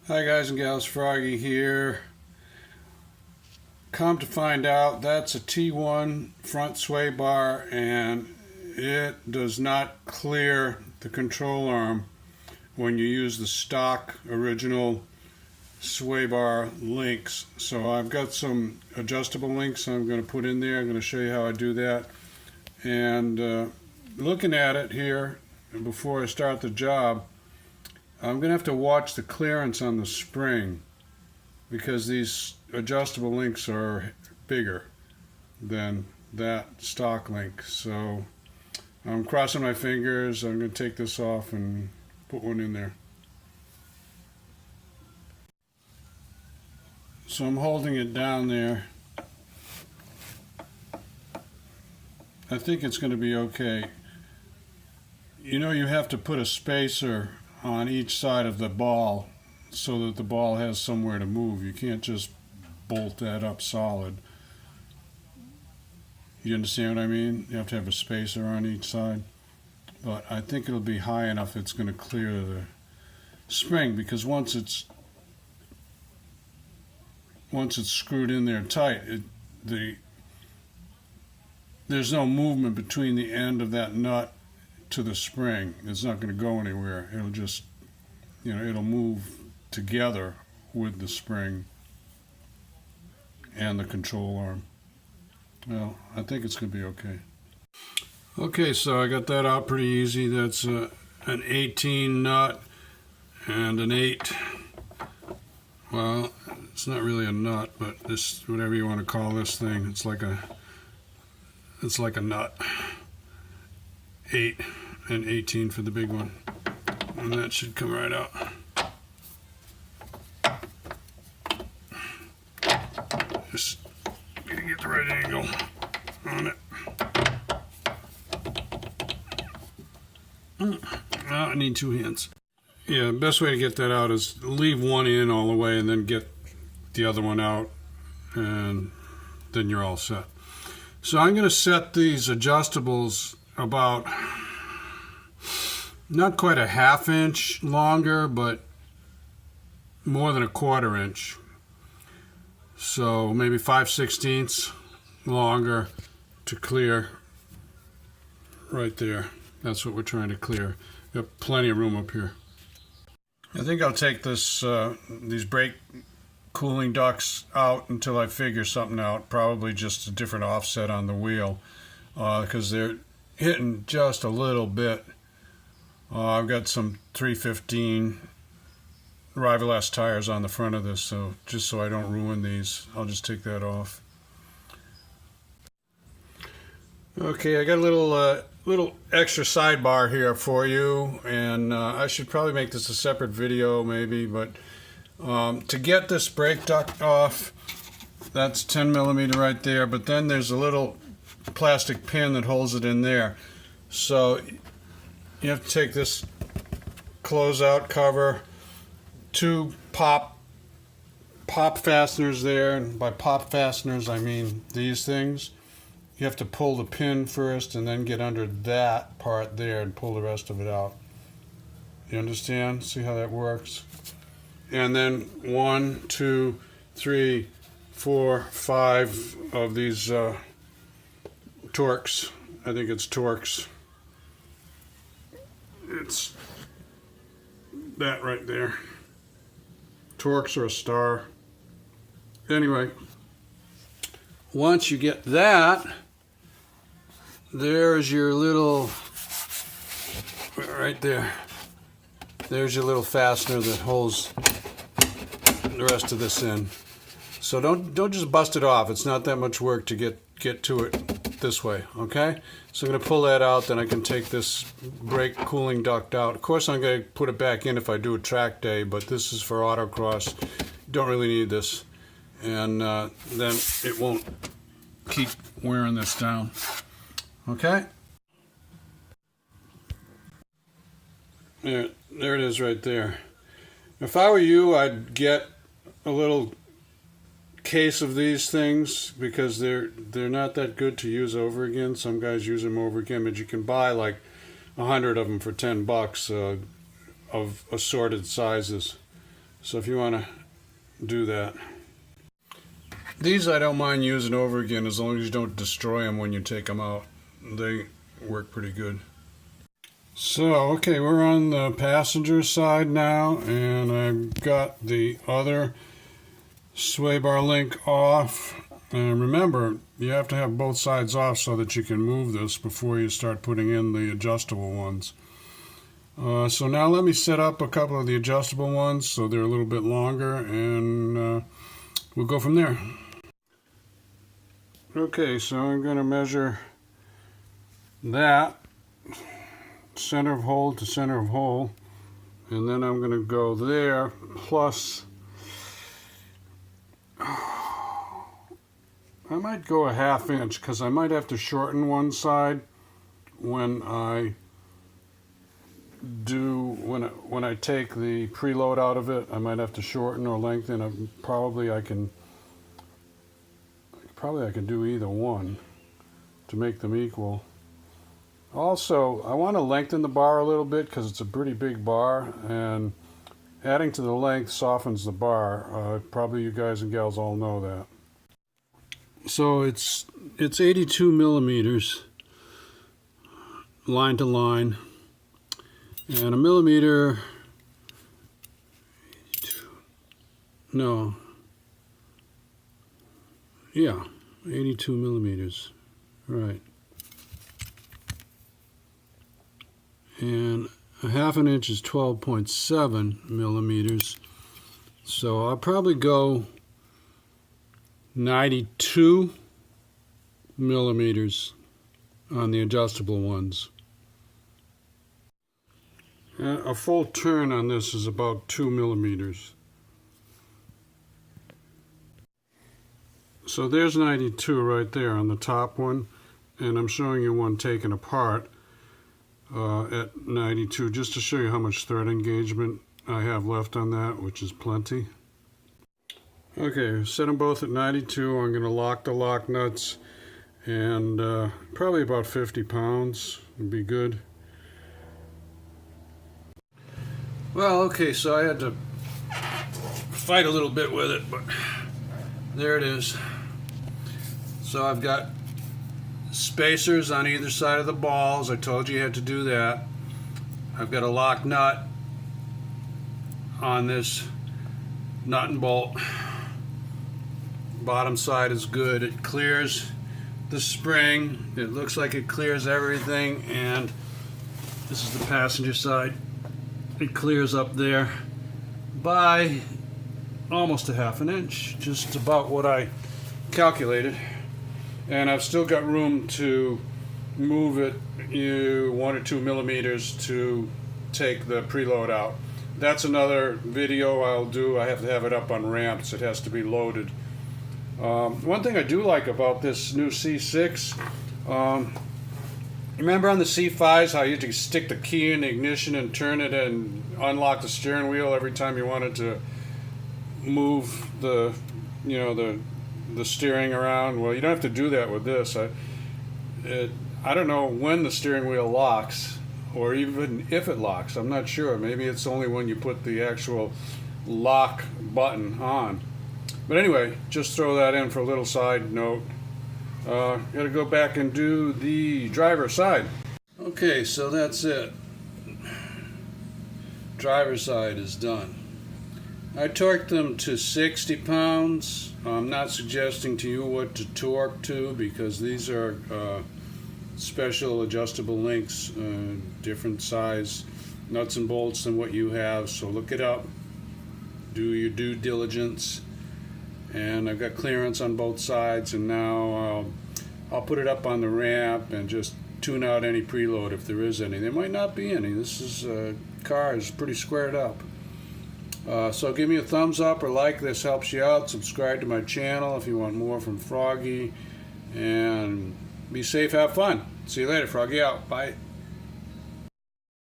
Hi guys and gals, Froggy here. Come to find out, that's a T1 front sway bar and it does not clear the control arm when you use the stock original sway bar links. So I've got some adjustable links I'm going to put in there. I'm going to show you how I do that. And looking at it here before I start the job, I'm going to have to watch the clearance on the spring because these adjustable links are bigger than that stock link. So I'm crossing my fingers. I'm going to take this off and put one in there. So I'm holding it down there. I think it's going to be okay. You know, you have to put a spacer on each side of the ball so that the ball has somewhere to move. You can't just bolt that up solid. You understand what I mean? You have to have a spacer on each side. But I think it'll be high enough it's going to clear the spring, because once it's screwed in there tight, there's no movement between the end of that nut to the spring. It's not going to go anywhere. It'll just, it'll move together with the spring and the control arm. Well, I think it's going to be okay. Okay, so I got that out pretty easy. That's an 18 nut and an 8. Well, it's not really a nut, but this, whatever you want to call this thing, it's like a nut. 8 and 18 for the big one, and that should come right out. Just gotta get the right angle on it. I need 2 hands. Yeah, best way to get that out is leave one in all the way and then get the other one out, and then you're all set. So I'm going to set these adjustables about not quite a ½ inch longer, but more than a ¼ inch. So maybe 5/16 longer to clear right there. That's what we're trying to clear. Got plenty of room up here. I think I'll take this these brake cooling ducts out until I figure something out. Probably just a different offset on the wheel, because they're hitting just a little bit. I've got some 315 Rival-S tires on the front of this, so just so I don't ruin these, I'll just take that off. Okay, I got a little extra sidebar here for you, and I should probably make this a separate video maybe, but to get this brake duct off, that's 10mm right there, but then there's a little plastic pin that holds it in there. So you have to take this closeout cover, 2 pop fasteners there, and by pop fasteners I mean these things. You have to pull the pin first and then get under that part there and pull the rest of it out. You understand? See how that works? And then 1, 2, 3, 4, 5 of these Torx. I think it's Torx. It's that right there. Torx or a star. Anyway, once you get that, there's your little, right there. There's your little fastener that holds the rest of this in. So don't just bust it off. It's not that much work to get to it this way, okay? So I'm going to pull that out, then I can take this brake cooling duct out. Of course I'm going to put it back in if I do a track day, but this is for autocross. Don't really need this. And then it won't keep wearing this down. Okay? There it is right there. If I were you, I'd get a little case of these things because they're not that good to use over again. Some guys use them over again, but you can buy like 100 of them for $10 of assorted sizes. So if you want to do that. These I don't mind using over again as long as you don't destroy them when you take them out. They work pretty good. So, okay, we're on the passenger side now, and I've got the other sway bar link off. And remember, you have to have both sides off so that you can move this before you start putting in the adjustable ones. So now let me set up a couple of the adjustable ones so they're a little bit longer, and we'll go from there. Okay, so I'm going to measure that center of hole to center of hole, and then I'm going to go there plus I might go a ½ inch because I might have to shorten one side when I take the preload out of it. I might have to shorten or lengthen. Probably I can do either one to make them equal. Also, I want to lengthen the bar a little bit because it's a pretty big bar, and adding to the length softens the bar. Probably you guys and gals all know that. So it's 82 millimeters line to line, and a millimeter, no, yeah, 82 millimeters, right. And a ½ inch is 12.7 millimeters. So I'll probably go 92 millimeters on the adjustable ones. And a full turn on this is about 2 millimeters. So there's 92 right there on the top one, and I'm showing you one taken apart at 92 just to show you how much thread engagement I have left on that, which is plenty. Okay, set them both at 92. I'm going to lock the lock nuts, and probably about 50 pounds would be good. Well, okay, so I had to fight a little bit with it, but there it is. So I've got spacers on either side of the balls. I told you had to do that. I've got a lock nut on this nut and bolt. Bottom side is good. It clears the spring. It looks like it clears everything, and this is the passenger side. It clears up there by almost a ½ inch, just about what I calculated. And I've still got room to move it 1 or 2 millimeters to take the preload out. That's another video I'll do. I have to have it up on ramps. It has to be loaded. One thing I do like about this new C6, remember on the C5s how you had to stick the key in the ignition and turn it and unlock the steering wheel every time you wanted to move the steering around? Well, you don't have to do that with this. I don't know when the steering wheel locks, or even if it locks. I'm not sure. Maybe it's only when you put the actual lock button on. But anyway, just throw that in for a little side note. Got to go back and do the driver's side. Okay, so that's it. Driver's side is done. I torqued them to 60 pounds. I'm not suggesting to you what to torque to because these are special adjustable links, different size nuts and bolts than what you have, so look it up, do your due diligence. And I've got clearance on both sides, and now I'll put it up on the ramp and just tune out any preload if there is any. There might not be any. This car is pretty squared up. So give me a thumbs up or like. This helps you out. Subscribe to my channel if you want more from Froggy. And be safe, have fun. See you later. Froggy out. Bye.